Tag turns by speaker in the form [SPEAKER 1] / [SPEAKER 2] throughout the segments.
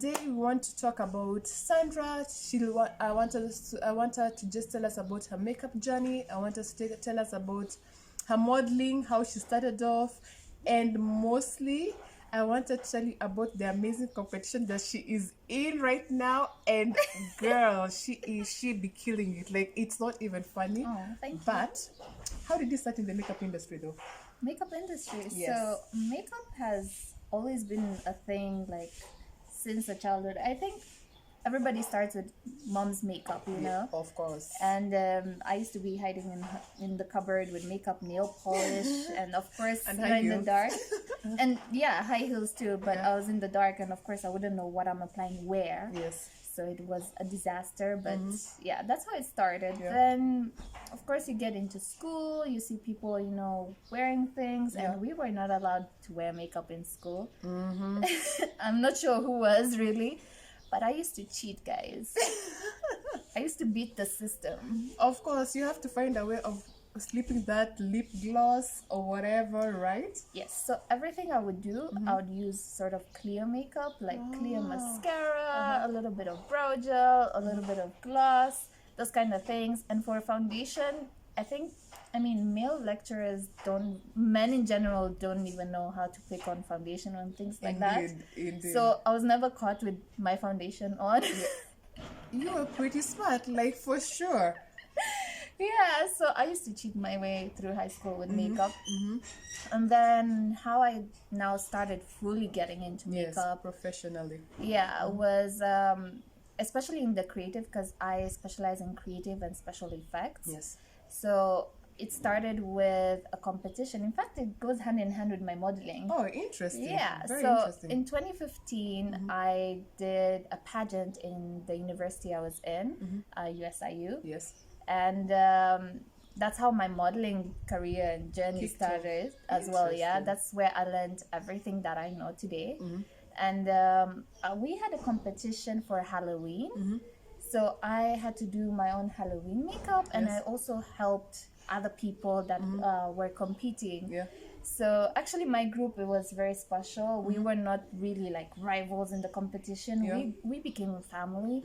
[SPEAKER 1] today we want to talk about Sandra. I want her to just tell us about her makeup journey. I want her to tell us about her modeling, how she started off, and mostly I want her to tell you about the amazing competition that she is in right now. And girl, she be killing it. Like, it's not even funny.
[SPEAKER 2] Oh, thank you.
[SPEAKER 1] But how did you start in the makeup industry though?
[SPEAKER 2] Makeup industry.
[SPEAKER 1] Yes.
[SPEAKER 2] So makeup has always been a thing, like, since a childhood. I think everybody starts with mom's makeup, you know.
[SPEAKER 1] Of course.
[SPEAKER 2] And I used to be hiding in the cupboard with makeup, nail polish, and of course
[SPEAKER 1] And
[SPEAKER 2] you
[SPEAKER 1] high
[SPEAKER 2] know, in the
[SPEAKER 1] heels.
[SPEAKER 2] dark. And yeah, high heels too. But
[SPEAKER 1] Yeah.
[SPEAKER 2] I was in the dark, and of course I wouldn't know what I'm applying where.
[SPEAKER 1] Yes.
[SPEAKER 2] So it was a disaster, but yeah, that's how it started.
[SPEAKER 1] Yeah.
[SPEAKER 2] Then of course you get into school, you see people, you know, wearing things,
[SPEAKER 1] Yeah.
[SPEAKER 2] and we were not allowed to wear makeup in school. I'm not sure who was really, but I used to cheat, guys. I used to beat the system.
[SPEAKER 1] Of course, you have to find a way of slipping that lip gloss or whatever, right?
[SPEAKER 2] Yes, so everything I would do, I would use sort of clear makeup, like clear mascara, a little bit of brow gel, a little bit of gloss, those kind of things. And for foundation, I mean, male lecturers men in general don't even know how to pick on foundation and things like that.
[SPEAKER 1] Indeed.
[SPEAKER 2] So I was never caught with my foundation on.
[SPEAKER 1] You were pretty smart, like, for sure.
[SPEAKER 2] Yeah, so I used to cheat my way through high school with makeup. And then how I now started fully getting into
[SPEAKER 1] Yes,
[SPEAKER 2] makeup,
[SPEAKER 1] professionally.
[SPEAKER 2] yeah, was especially in the creative, because I specialize in creative and special effects.
[SPEAKER 1] Yes.
[SPEAKER 2] So it started with a competition. In fact, it goes hand in hand with my modeling.
[SPEAKER 1] Oh, interesting.
[SPEAKER 2] Yeah,
[SPEAKER 1] Very
[SPEAKER 2] so
[SPEAKER 1] interesting.
[SPEAKER 2] in 2015, I did a pageant in the university I was in, USIU.
[SPEAKER 1] Yes.
[SPEAKER 2] And that's how my modeling career and journey
[SPEAKER 1] Kicked off.
[SPEAKER 2] started as well. Yeah,
[SPEAKER 1] Interesting.
[SPEAKER 2] that's where I learned everything that I know today. And we had a competition for Halloween, so I had to do my own Halloween makeup, and I also helped other people that were competing.
[SPEAKER 1] Yeah.
[SPEAKER 2] So actually my group, it was very special. We were not really like rivals in the competition.
[SPEAKER 1] Yeah.
[SPEAKER 2] We became family.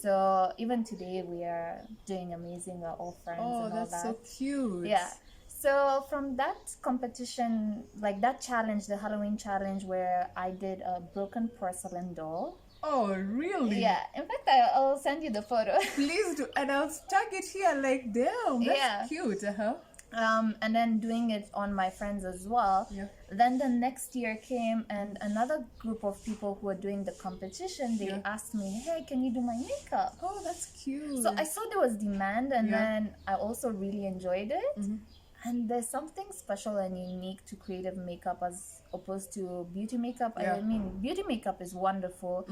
[SPEAKER 2] So even today we are doing amazing. We're all friends
[SPEAKER 1] Oh,
[SPEAKER 2] and all
[SPEAKER 1] that's
[SPEAKER 2] that.
[SPEAKER 1] so cute.
[SPEAKER 2] Yeah. So from that competition, like that challenge, the Halloween challenge, where I did a broken porcelain doll.
[SPEAKER 1] Oh, really?
[SPEAKER 2] Yeah. In fact, I'll send you the photo.
[SPEAKER 1] Please do. And I'll tag it here, like, damn, that's
[SPEAKER 2] Yeah.
[SPEAKER 1] cute.
[SPEAKER 2] And then doing it on my friends as well.
[SPEAKER 1] Yeah.
[SPEAKER 2] Then the next year came, and another group of people who were doing the competition, they asked me, hey, can you do my makeup?
[SPEAKER 1] Oh, that's cute.
[SPEAKER 2] So I saw there was demand, and
[SPEAKER 1] Yeah.
[SPEAKER 2] then I also really enjoyed it. And there's something special and unique to creative makeup as opposed to beauty makeup.
[SPEAKER 1] Yeah.
[SPEAKER 2] I mean, beauty makeup is wonderful,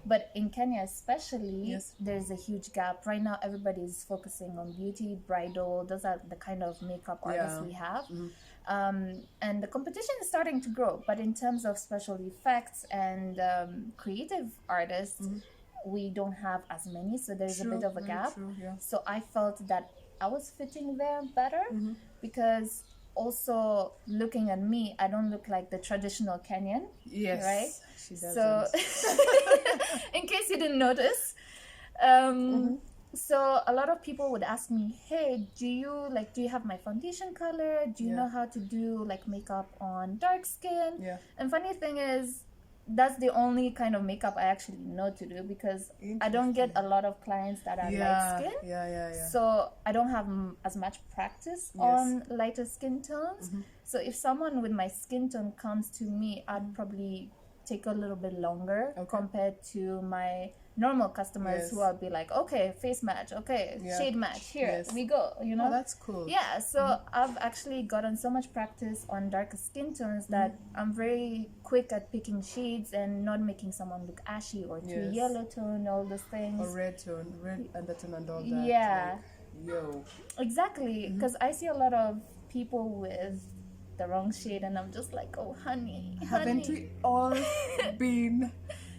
[SPEAKER 2] but in Kenya especially,
[SPEAKER 1] Yes.
[SPEAKER 2] there's a huge gap. Right now, everybody's focusing on beauty, bridal. Those are the kind of makeup artists
[SPEAKER 1] Yeah.
[SPEAKER 2] we have. And the competition is starting to grow. But in terms of special effects and creative artists, we don't have as many. So there's a bit of a
[SPEAKER 1] very
[SPEAKER 2] gap.
[SPEAKER 1] true, yeah.
[SPEAKER 2] So I felt that I was fitting there better because also looking at me, I don't look like the traditional Kenyan.
[SPEAKER 1] Yes.
[SPEAKER 2] Right?
[SPEAKER 1] She doesn't.
[SPEAKER 2] So, in case you didn't notice, so a lot of people would ask me, hey, do you have my foundation color? Do you
[SPEAKER 1] Yeah.
[SPEAKER 2] know how to do like makeup on dark skin?
[SPEAKER 1] Yeah.
[SPEAKER 2] And funny thing is, that's the only kind of makeup I actually know to do, because I don't get a lot of clients that are light skin.
[SPEAKER 1] Yeah.
[SPEAKER 2] So I don't have as much practice on lighter skin tones. So if someone with my skin tone comes to me, I'd probably take a little bit longer compared to my normal customers who I'll be like, okay, face match, okay, shade match, here we go, you know.
[SPEAKER 1] Oh, that's cool.
[SPEAKER 2] Yeah, so I've actually gotten so much practice on darker skin tones that I'm very quick at picking shades and not making someone look ashy or too yellow tone, all those things.
[SPEAKER 1] Or red tone, red undertone and all that.
[SPEAKER 2] Yeah.
[SPEAKER 1] Like, yo.
[SPEAKER 2] Exactly, because I see a lot of people with the wrong shade, and I'm just like, oh, honey.
[SPEAKER 1] Haven't we all been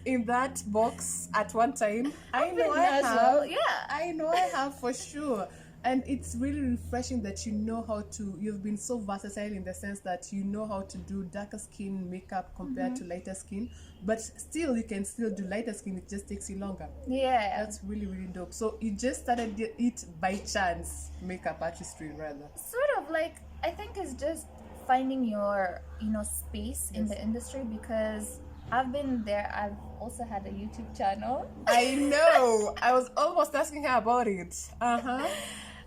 [SPEAKER 1] in that box at one time? I know I
[SPEAKER 2] as
[SPEAKER 1] have.
[SPEAKER 2] well, yeah.
[SPEAKER 1] I know I have for sure. And it's really refreshing that you know how to, you've been so versatile in the sense that you know how to do darker skin makeup compared to lighter skin, but still you can still do lighter skin, it just takes you longer.
[SPEAKER 2] Yeah.
[SPEAKER 1] That's really, really dope. So you just started it by chance, makeup artistry rather.
[SPEAKER 2] Sort of like, I think it's just finding your, space in the industry, because I've been there. I've also had a YouTube channel.
[SPEAKER 1] I know. I was almost asking her about it.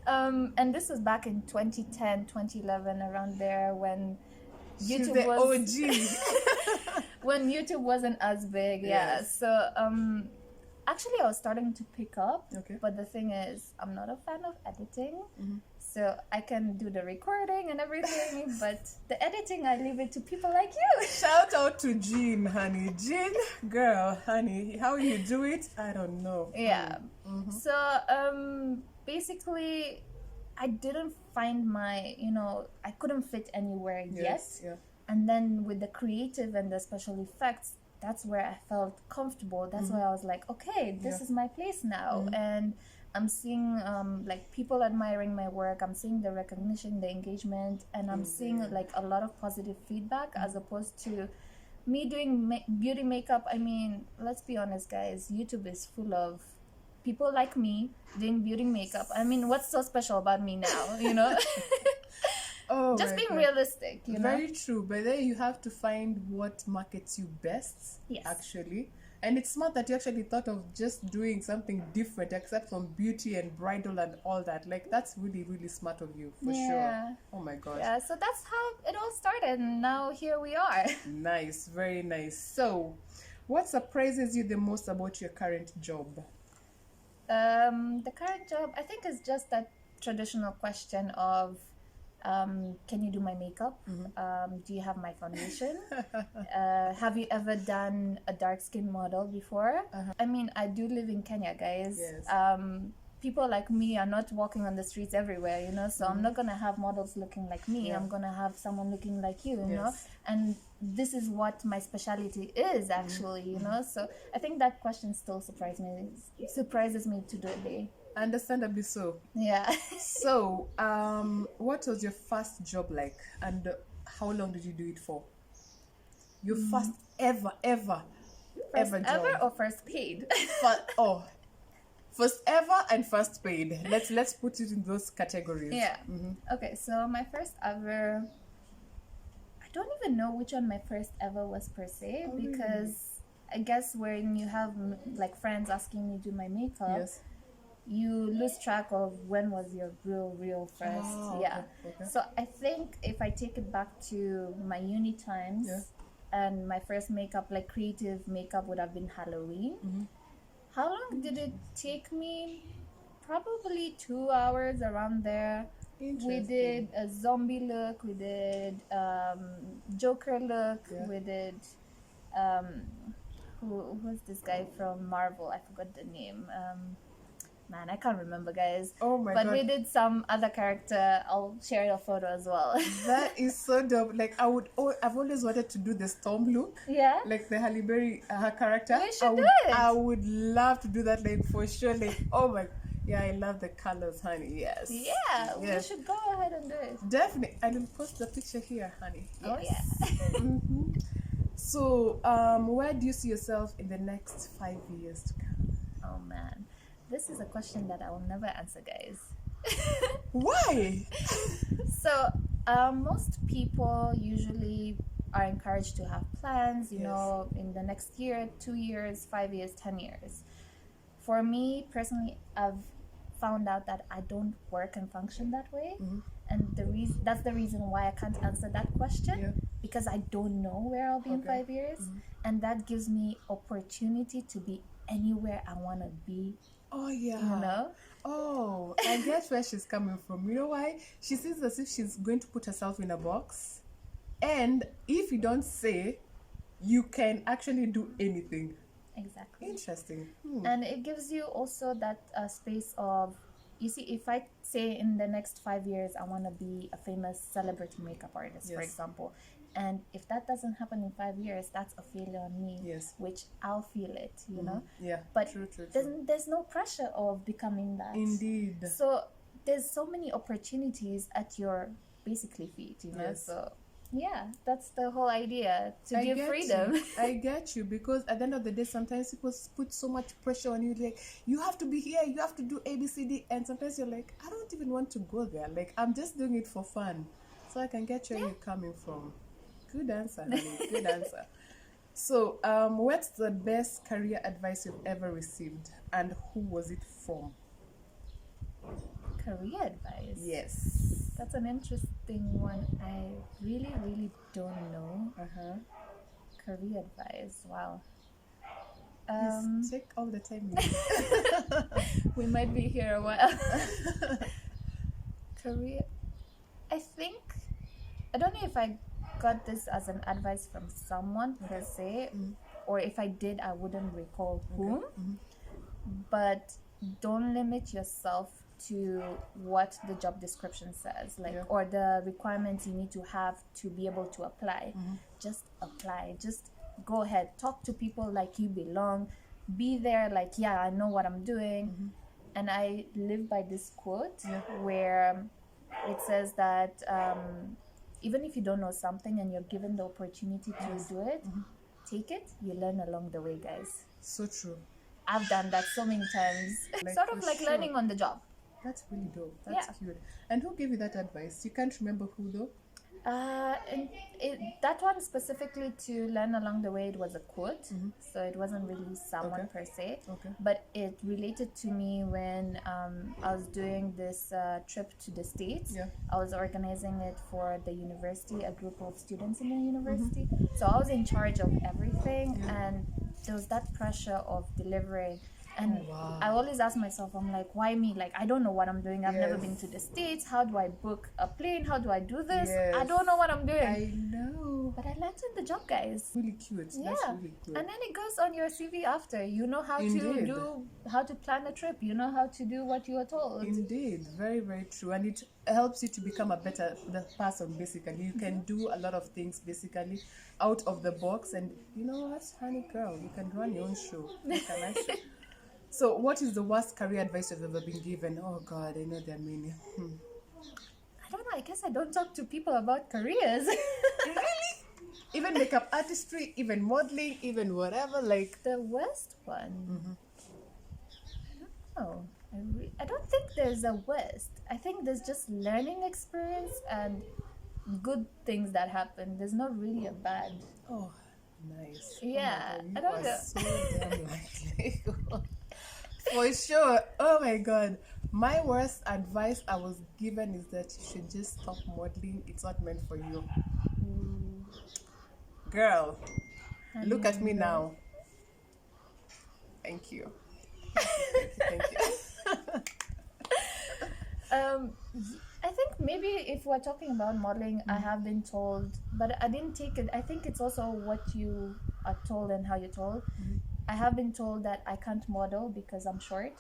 [SPEAKER 2] And this was back in 2010, 2011, around there, when
[SPEAKER 1] She's
[SPEAKER 2] YouTube
[SPEAKER 1] the
[SPEAKER 2] was
[SPEAKER 1] OG.
[SPEAKER 2] when YouTube wasn't as big. Yeah.
[SPEAKER 1] Yes.
[SPEAKER 2] So actually I was starting to pick up.
[SPEAKER 1] Okay.
[SPEAKER 2] But the thing is, I'm not a fan of editing. So I can do the recording and everything, but the editing, I leave it to people like you.
[SPEAKER 1] Shout out to Jean, honey. Jean, girl, honey, how you do it, I don't know.
[SPEAKER 2] Yeah. So basically, I didn't find my, I couldn't fit anywhere yet.
[SPEAKER 1] Yeah.
[SPEAKER 2] And then with the creative and the special effects, that's where I felt comfortable. That's where I was like, okay, this is my place now. And I'm seeing like people admiring my work. I'm seeing the recognition, the engagement, and I'm seeing like a lot of positive feedback, as opposed to me doing beauty makeup. I mean, let's be honest, guys. YouTube is full of people like me doing beauty makeup. I mean, what's so special about me now?
[SPEAKER 1] Oh,
[SPEAKER 2] Just
[SPEAKER 1] my
[SPEAKER 2] being
[SPEAKER 1] God.
[SPEAKER 2] realistic,
[SPEAKER 1] Very true. But then you have to find what markets you best,
[SPEAKER 2] Yes.
[SPEAKER 1] actually. And it's smart that you actually thought of just doing something different, except from beauty and bridal and all that. Like, that's really, really smart of you, for sure. Oh my gosh.
[SPEAKER 2] Yeah, so that's how it all started, and now here we are.
[SPEAKER 1] Nice, very nice. So, what surprises you the most about your current job?
[SPEAKER 2] The current job, I think, is just that traditional question of, can you do my makeup? Do you have my foundation? Have you ever done a dark skin model before? I mean, I do live in Kenya, guys.
[SPEAKER 1] Yes.
[SPEAKER 2] People like me are not walking on the streets everywhere, so I'm not gonna have models looking like me. I'm gonna have someone looking like you, you know. And this is what my specialty is, actually, so I think that question still surprises me to today.
[SPEAKER 1] Understandably so.
[SPEAKER 2] Yeah.
[SPEAKER 1] So, what was your first job like, and
[SPEAKER 2] Mm.
[SPEAKER 1] how long did you do it for? Your first ever
[SPEAKER 2] First
[SPEAKER 1] job.
[SPEAKER 2] ever or first paid?
[SPEAKER 1] First ever and first paid. Let's put it in those categories.
[SPEAKER 2] Yeah. Okay, so my first ever, I don't even know which one my first ever was per se, because I guess when you have like friends asking me to do my makeup,
[SPEAKER 1] Yes.
[SPEAKER 2] you lose track of when was your real first.
[SPEAKER 1] Okay.
[SPEAKER 2] So I think if I take it back to my uni times, and my first makeup, like creative makeup, would have been Halloween. How long did it take me? Probably 2 hours, around there. We did a zombie look, we did Joker look, we did who was this guy from Marvel? I forgot the name. Man, I can't remember, guys.
[SPEAKER 1] Oh my
[SPEAKER 2] but
[SPEAKER 1] God.
[SPEAKER 2] we did some other character. I'll share a photo as well.
[SPEAKER 1] That is so dope. Like I've always wanted to do the storm look.
[SPEAKER 2] Yeah.
[SPEAKER 1] Like the Halle Berry, her character.
[SPEAKER 2] We should do it.
[SPEAKER 1] I would love to do that, like for sure. Like, oh my, yeah, I love the colors, honey. Yes.
[SPEAKER 2] Yeah, we should go ahead and do it.
[SPEAKER 1] Definitely. I will post the picture here, honey.
[SPEAKER 2] Oh yeah.
[SPEAKER 1] So, where do you see yourself in the next 5 years to come?
[SPEAKER 2] Oh man, this is a question that I will never answer, guys.
[SPEAKER 1] Why?
[SPEAKER 2] So, most people usually are encouraged to have plans, you know, in the next year, 2 years, 5 years, 10 years. For me personally, I've found out that I don't work and function that way. And that's the reason why I can't answer that question, because I don't know where I'll be in 5 years. And that gives me opportunity to be anywhere I want to be.
[SPEAKER 1] Oh, yeah.
[SPEAKER 2] You know?
[SPEAKER 1] Oh, I get where she's coming from. You know why? She seems as if she's going to put herself in a box. And if you don't say, you can actually do anything.
[SPEAKER 2] Exactly.
[SPEAKER 1] Interesting.
[SPEAKER 2] And it gives you also that space of, you see, if I say in the next 5 years I want to be a famous celebrity makeup artist, for example, and if that doesn't happen in 5 years, that's a failure on me, which I'll feel it, you know.
[SPEAKER 1] Yeah.
[SPEAKER 2] But
[SPEAKER 1] True.
[SPEAKER 2] there's no pressure of becoming that.
[SPEAKER 1] Indeed.
[SPEAKER 2] So there's so many opportunities at your basically feet, you know.
[SPEAKER 1] Yes.
[SPEAKER 2] So yeah, that's the whole idea, to
[SPEAKER 1] I
[SPEAKER 2] give
[SPEAKER 1] get
[SPEAKER 2] freedom.
[SPEAKER 1] you. I get you, because at the end of the day, sometimes people put so much pressure on you, like you have to be here, you have to do ABCD, and sometimes you're like, I don't even want to go there. Like, I'm just doing it for fun. So I can get where you're coming from. Good answer, honey. Good answer. So, what's the best career advice you've ever received, and who was it from?
[SPEAKER 2] Career advice.
[SPEAKER 1] Yes.
[SPEAKER 2] That's an interesting one. I really, really don't know. Career advice. Wow.
[SPEAKER 1] Please take all the time you need.
[SPEAKER 2] We might be here a while. Career. I think, I don't know if I got this as an advice from someone per se, or if I did, I wouldn't recall whom. But don't limit yourself to what the job description says, like, or the requirements you need to have to be able to apply. Just apply. Just go ahead. Talk to people like you belong. Be there like, yeah, I know what I'm doing. And I live by this quote where it says that even if you don't know something and you're given the opportunity to do it, take it. You learn along the way, guys.
[SPEAKER 1] So true.
[SPEAKER 2] I've done that so many times.
[SPEAKER 1] Like,
[SPEAKER 2] sort of like
[SPEAKER 1] sure.
[SPEAKER 2] learning on the job.
[SPEAKER 1] That's really dope. That's cute. And who gave you that advice? You can't remember who though?
[SPEAKER 2] And that one specifically, to learn along the way, it was a quote. So it wasn't really someone per se. But it related to me when I was doing this trip to the States. I was organizing it for the university, a group of students in the university. So I was in charge of everything, and there was that pressure of delivering. And I always ask myself, I'm like, why me? Like, I don't know what I'm doing. I've never been to the States. How do I book a plane? How do I do this? I don't know what I'm doing.
[SPEAKER 1] I know.
[SPEAKER 2] But I learned in the job, guys.
[SPEAKER 1] Really cute. That's really cute.
[SPEAKER 2] And then it goes on your CV after. You know how to plan a trip. You know how to do what you are told.
[SPEAKER 1] Indeed. Very, very true. And it helps you to become a better person, basically. You can do a lot of things, basically, out of the box. And you know what, honey girl, you can run your own show. Make a nice show. So, what is the worst career advice you've ever been given? Oh God, I know there are many.
[SPEAKER 2] I don't know. I guess I don't talk to people about careers.
[SPEAKER 1] Really? Even makeup artistry, even modeling, even whatever. Like
[SPEAKER 2] the worst one. I don't know. I don't think there's a worst. I think there's just learning experience and good things that happen. There's not really a bad.
[SPEAKER 1] Oh, nice.
[SPEAKER 2] Yeah,
[SPEAKER 1] Oh
[SPEAKER 2] I don't know.
[SPEAKER 1] So damn likely. For sure. Oh my God. My worst advice I was given is that you should just stop modeling. It's not meant for you. Girl, look at me now. Thank you. Thank you.
[SPEAKER 2] I think maybe if we're talking about modeling, I have been told, but I didn't take it. I think it's also what you are told and how you're told. I have been told that I can't model because I'm short.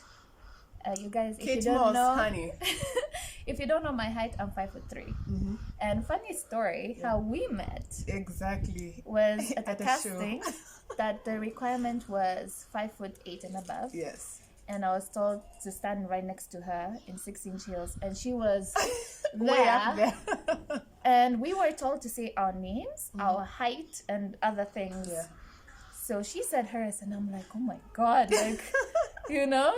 [SPEAKER 2] You guys, if you don't know,
[SPEAKER 1] honey.
[SPEAKER 2] if you don't know my height, I'm 5'3". And funny story, how we met was at a casting that the requirement was 5'8" and above.
[SPEAKER 1] Yes.
[SPEAKER 2] And I was told to stand right next to her in 6-inch heels, and she was
[SPEAKER 1] way up there.
[SPEAKER 2] And we were told to say our names, our height, and other things.
[SPEAKER 1] Yeah.
[SPEAKER 2] So she said hers, and I'm like, oh my God, like, you know?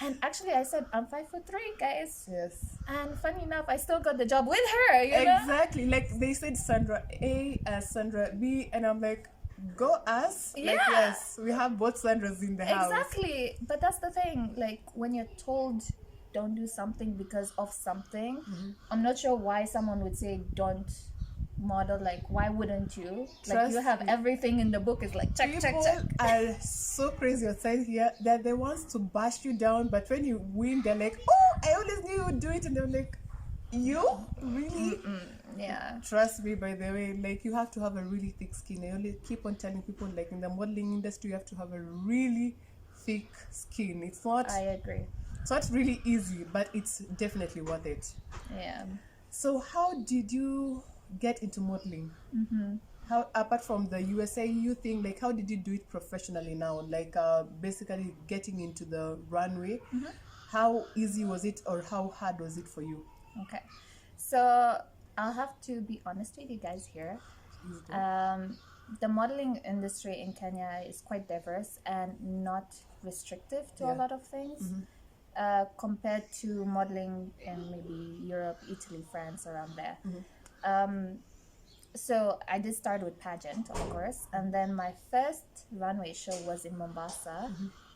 [SPEAKER 2] And actually, I said, I'm 5'3", guys.
[SPEAKER 1] Yes.
[SPEAKER 2] And funny enough, I still got the job with her, you know?
[SPEAKER 1] Exactly. Like, they said Sandra A as Sandra B, and I'm like, go us.
[SPEAKER 2] Yeah.
[SPEAKER 1] Like, yes, we have both Sandras in the house.
[SPEAKER 2] Exactly. But that's the thing. Like, when you're told don't do something because of something, I'm not sure why someone would say don't model. Like, why wouldn't you? Like, you have everything in the book. It's like, check, check, check.
[SPEAKER 1] People are so crazy outside here that they want to bash you down, but when you win, they're like, oh, I always knew you would do it. And they're like, you? Really?
[SPEAKER 2] Yeah.
[SPEAKER 1] Trust me, by the way, like, you have to have a really thick skin. I only keep on telling people, like, in the modeling industry, you have to have a really thick skin. It's not...
[SPEAKER 2] I agree.
[SPEAKER 1] It's not really easy, but it's definitely worth it.
[SPEAKER 2] Yeah.
[SPEAKER 1] So how did you get into modeling? How, apart from the USA thing, like, how did you do it professionally now? Like, basically getting into the runway. how easy was it or how hard was it for you?
[SPEAKER 2] Okay. So I'll have to be honest with you guys here. The modeling industry in Kenya is quite diverse and not restrictive to a lot of things compared to modeling in maybe Europe, Italy, France, around there. So I did start with pageant, of course, and then my first runway show was in Mombasa,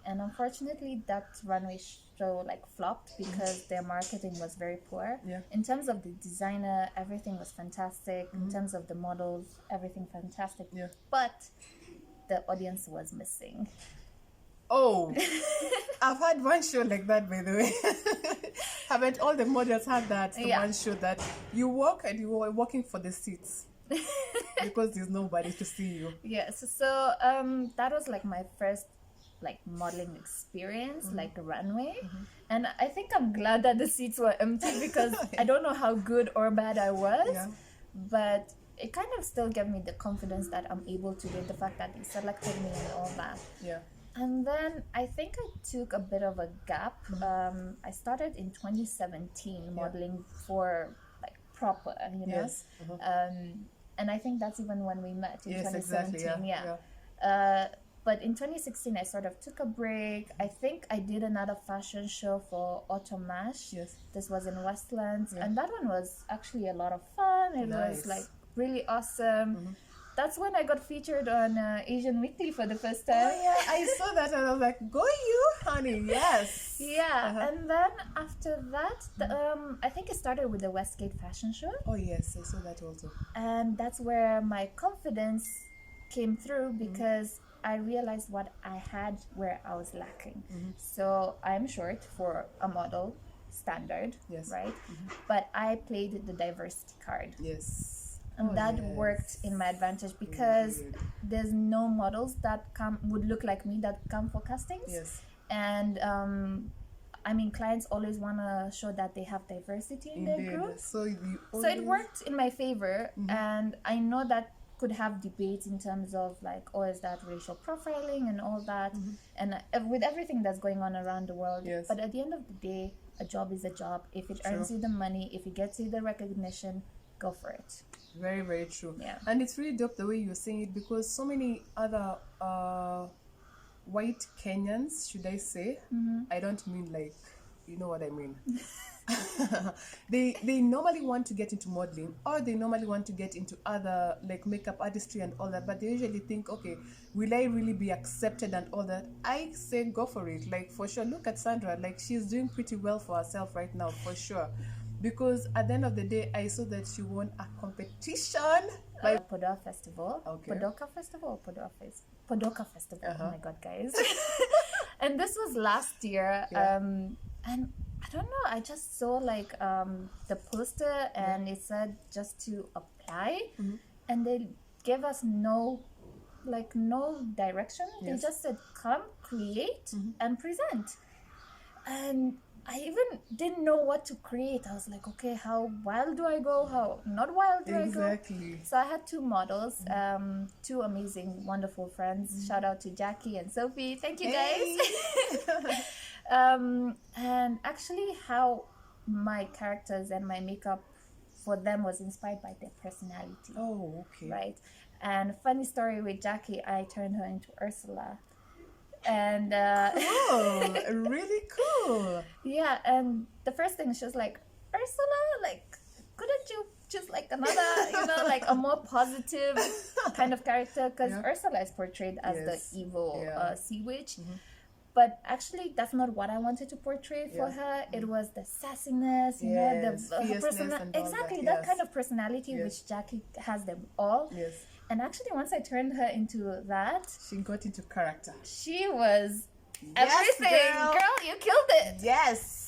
[SPEAKER 2] and unfortunately that runway show like flopped because their marketing was very poor. In terms of the designer, everything was fantastic. In terms of the models, everything fantastic. But the audience was missing.
[SPEAKER 1] Oh, I've had one show like that, by the way. Haven't all the models had that? The one show that you walk and you are walking for the seats. Because there's nobody to see you.
[SPEAKER 2] Yes, so that was like my first like modeling experience, like a runway, and I think I'm glad that the seats were empty because I don't know how good or bad I was, but it kind of still gave me the confidence that I'm able to do it, the fact that they selected me and all that. And then I think I took a bit of a gap. I started in 2017 modeling for like proper, you know. And I think that's even when we met in 2017. But in 2016, I sort of took a break. I think I did another fashion show for Autumn Mash. This was in Westlands. And that one was actually a lot of fun. It was like really awesome. That's when I got featured on Asian Weekly for the first time.
[SPEAKER 1] Oh, yeah, I saw that and I was like, go you, honey, yes.
[SPEAKER 2] And then after that, I think it started with the Westgate fashion show.
[SPEAKER 1] Oh, yes, I saw that also.
[SPEAKER 2] And that's where my confidence came through because I realized what I had where I was lacking. So I'm short for a model standard, right? But I played the diversity card. And that worked in my advantage because there's no models that would look like me that come for castings. And I mean, clients always want to show that they have diversity in their group. So it worked in my favor. And I know that could have debates in terms of like, oh, is that racial profiling and all that, and with everything that's going on around the world. But at the end of the day, a job is a job. If it earns you the money, if it gets you the recognition, go for it.
[SPEAKER 1] Very, very true. And it's really dope the way you're saying it because so many other white Kenyans, should I say, I don't mean like, you know what I mean. They normally want to get into modeling or they normally want to get into other like makeup artistry and all that, but they usually think, okay, will I really be accepted and all that? I say go for it, like for sure. Look at Sandra, like she's doing pretty well for herself right now, for sure, because at the end of the day I saw that she won a competition by
[SPEAKER 2] Podoka Festival. Podoka Festival or Podoka Festival. Oh my god, guys. And this was last year. And I don't know, I just saw like the poster and it said just to apply, and they gave us no direction. They just said come, create and present. And I even didn't know what to create. I was like, okay, how wild do I go? How not wild do I go? So I had two models, two amazing, wonderful friends. Shout out to Jackie and Sophie. Thank you guys. And actually how my characters and my makeup for them was inspired by their personality. Right? And funny story with Jackie, I turned her into Ursula. And
[SPEAKER 1] cool. Really cool.
[SPEAKER 2] Yeah, and the first thing she was like, Ursula, like, couldn't you choose like another, you know, like a more positive kind of character? Because Ursula is portrayed as the evil sea witch. But actually, that's not what I wanted to portray for her. It was the sassiness, you know, her personality. Exactly, that kind of personality which Jackie has them all. And actually, once I turned her into that,
[SPEAKER 1] she got into character.
[SPEAKER 2] She was everything. Girl, you killed it.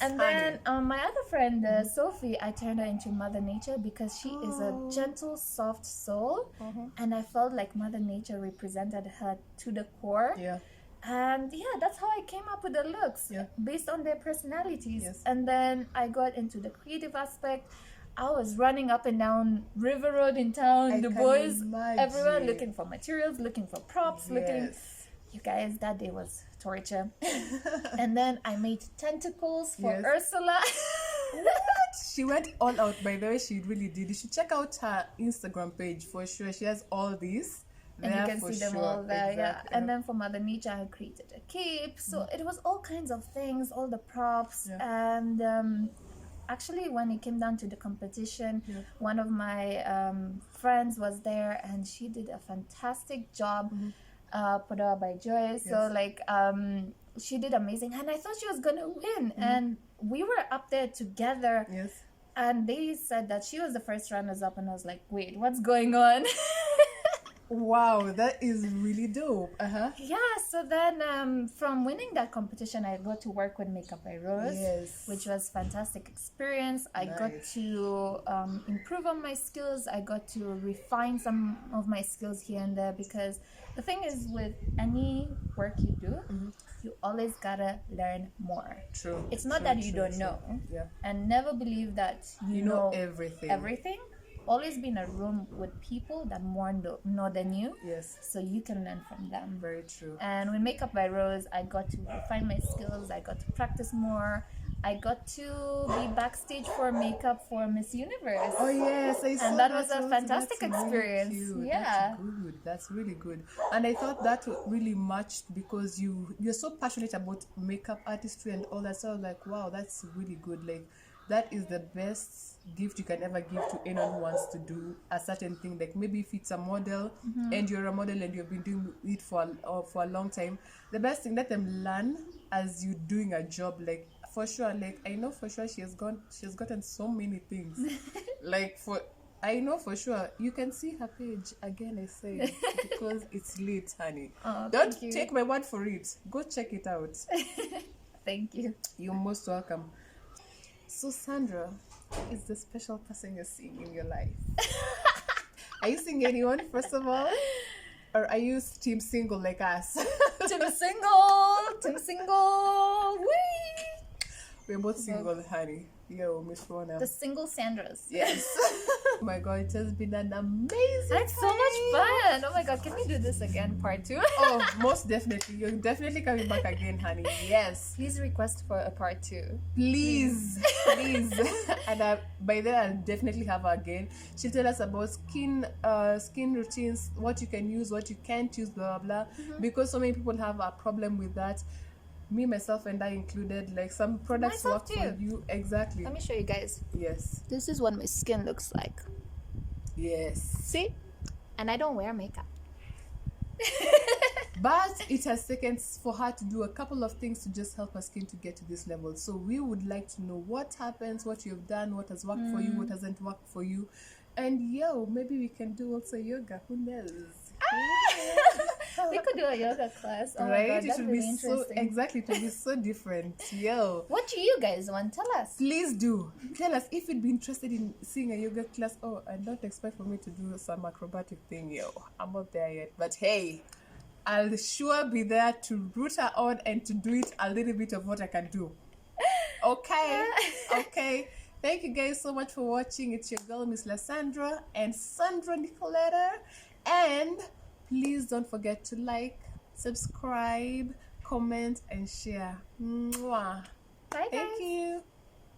[SPEAKER 2] And then my other friend, Sophie, I turned her into Mother Nature because she is a gentle, soft soul. And I felt like Mother Nature represented her to the core. And that's how I came up with the looks based on their personalities. And then I got into the creative aspect. I was running up and down River Road in town, the boys everywhere looking for materials, looking for props, looking. You guys, that day was torture. And then I made tentacles for
[SPEAKER 1] Yes.
[SPEAKER 2] Ursula.
[SPEAKER 1] She went all out, by the way. She really did. You should check out her Instagram page for sure. She has all these
[SPEAKER 2] And you
[SPEAKER 1] there
[SPEAKER 2] can
[SPEAKER 1] for
[SPEAKER 2] see them
[SPEAKER 1] sure.
[SPEAKER 2] all there, yeah.
[SPEAKER 1] Exactly.
[SPEAKER 2] And then for Mother Nature, I created a cape. So it was all kinds of things, all the props.
[SPEAKER 1] Yeah.
[SPEAKER 2] And actually, when it came down to the competition,
[SPEAKER 1] Yeah.
[SPEAKER 2] one of my friends was there, and she did a fantastic job. Put out by Joy. So
[SPEAKER 1] Yes.
[SPEAKER 2] like she did amazing, and I thought she was gonna win. And we were up there together.
[SPEAKER 1] Yes.
[SPEAKER 2] And they said that she was the first runners up, and I was like, wait, what's going on?
[SPEAKER 1] Wow, that is really dope.
[SPEAKER 2] Yeah, so then from winning that competition, I got to work with Makeup by Rose,
[SPEAKER 1] Yes.
[SPEAKER 2] which was fantastic experience. I got
[SPEAKER 1] Nice.
[SPEAKER 2] to improve on my skills. I got to refine some of my skills here and there, because the thing is, with any work you do, you always gotta learn more.
[SPEAKER 1] True.
[SPEAKER 2] It's not
[SPEAKER 1] True,
[SPEAKER 2] that you
[SPEAKER 1] true,
[SPEAKER 2] don't
[SPEAKER 1] true.
[SPEAKER 2] know,
[SPEAKER 1] Yeah.
[SPEAKER 2] and never believe that
[SPEAKER 1] You know everything.
[SPEAKER 2] everything. Always be in a room with people that more know than you,
[SPEAKER 1] Yes.
[SPEAKER 2] so you can learn from them.
[SPEAKER 1] Very true.
[SPEAKER 2] And with Makeup by Rose, I got to refine my skills. I got to practice more. I got to be backstage for makeup for Miss Universe.
[SPEAKER 1] Oh yes, I saw
[SPEAKER 2] And that was a
[SPEAKER 1] also.
[SPEAKER 2] fantastic
[SPEAKER 1] That's really
[SPEAKER 2] experience.
[SPEAKER 1] cute.
[SPEAKER 2] Yeah.
[SPEAKER 1] That's good. That's really good. And I thought that really matched, because you're so passionate about makeup artistry and all that. So I was like, wow, that's really good. Like, that is the best gift you can ever give to anyone who wants to do a certain thing. Like, maybe if it's a model and you're a model and you've been doing it for a long time, the best thing, let them learn as you're doing a job. Like, for sure, like, I know for sure she has gotten so many things. Like, I know for sure, you can see her page again, I say, because it's lit, honey.
[SPEAKER 2] Oh,
[SPEAKER 1] Don't
[SPEAKER 2] thank you.
[SPEAKER 1] take my word for it. Go check it out.
[SPEAKER 2] Thank you.
[SPEAKER 1] You're most welcome. So Sandra is the special person you're seeing in your life. Are you seeing anyone, first of all? Or are you team single like us?
[SPEAKER 2] Team single! Team single! Whee!
[SPEAKER 1] We're both single, honey. Yo, Miss Rona.
[SPEAKER 2] The single Sandras.
[SPEAKER 1] Yes. Oh my god, it has been an amazing
[SPEAKER 2] That's so much fun! Oh my god, can we do this again, part 2?
[SPEAKER 1] Oh, most definitely. You're definitely coming back again, honey. Yes.
[SPEAKER 2] Please request for a part 2.
[SPEAKER 1] Please. And by then I'll definitely have her again. She'll tell us about skin routines, what you can use, what you can't use, blah blah blah. Because so many people have a problem with that. Me, myself, and I included. Like, some products
[SPEAKER 2] Myself
[SPEAKER 1] work for
[SPEAKER 2] too.
[SPEAKER 1] you. Exactly.
[SPEAKER 2] Let me show you guys.
[SPEAKER 1] Yes.
[SPEAKER 2] This is what my skin looks like.
[SPEAKER 1] Yes.
[SPEAKER 2] See? And I don't wear makeup.
[SPEAKER 1] But it has taken for her to do a couple of things to just help her skin to get to this level. So we would like to know what happens, what you've done, what has worked for you, what hasn't worked for you. And maybe we can do also yoga. Who knows?
[SPEAKER 2] We could do a yoga class. Oh my
[SPEAKER 1] Right?
[SPEAKER 2] god,
[SPEAKER 1] It
[SPEAKER 2] that's
[SPEAKER 1] would
[SPEAKER 2] really
[SPEAKER 1] be so
[SPEAKER 2] interesting.
[SPEAKER 1] exactly. It would be so different.
[SPEAKER 2] What do you guys want? Tell us.
[SPEAKER 1] Please do tell us if you'd be interested in seeing a yoga class. Oh, and don't expect for me to do some acrobatic thing. I'm not there yet. But hey, I'll sure be there to root her on and to do it a little bit of what I can do. Okay. Okay. Thank you guys so much for watching. It's your girl, Miss Lasandrah and Sandra Nicoleta. And please don't forget to like, subscribe, comment, and share. Mwah.
[SPEAKER 2] Bye, guys.
[SPEAKER 1] Thank you.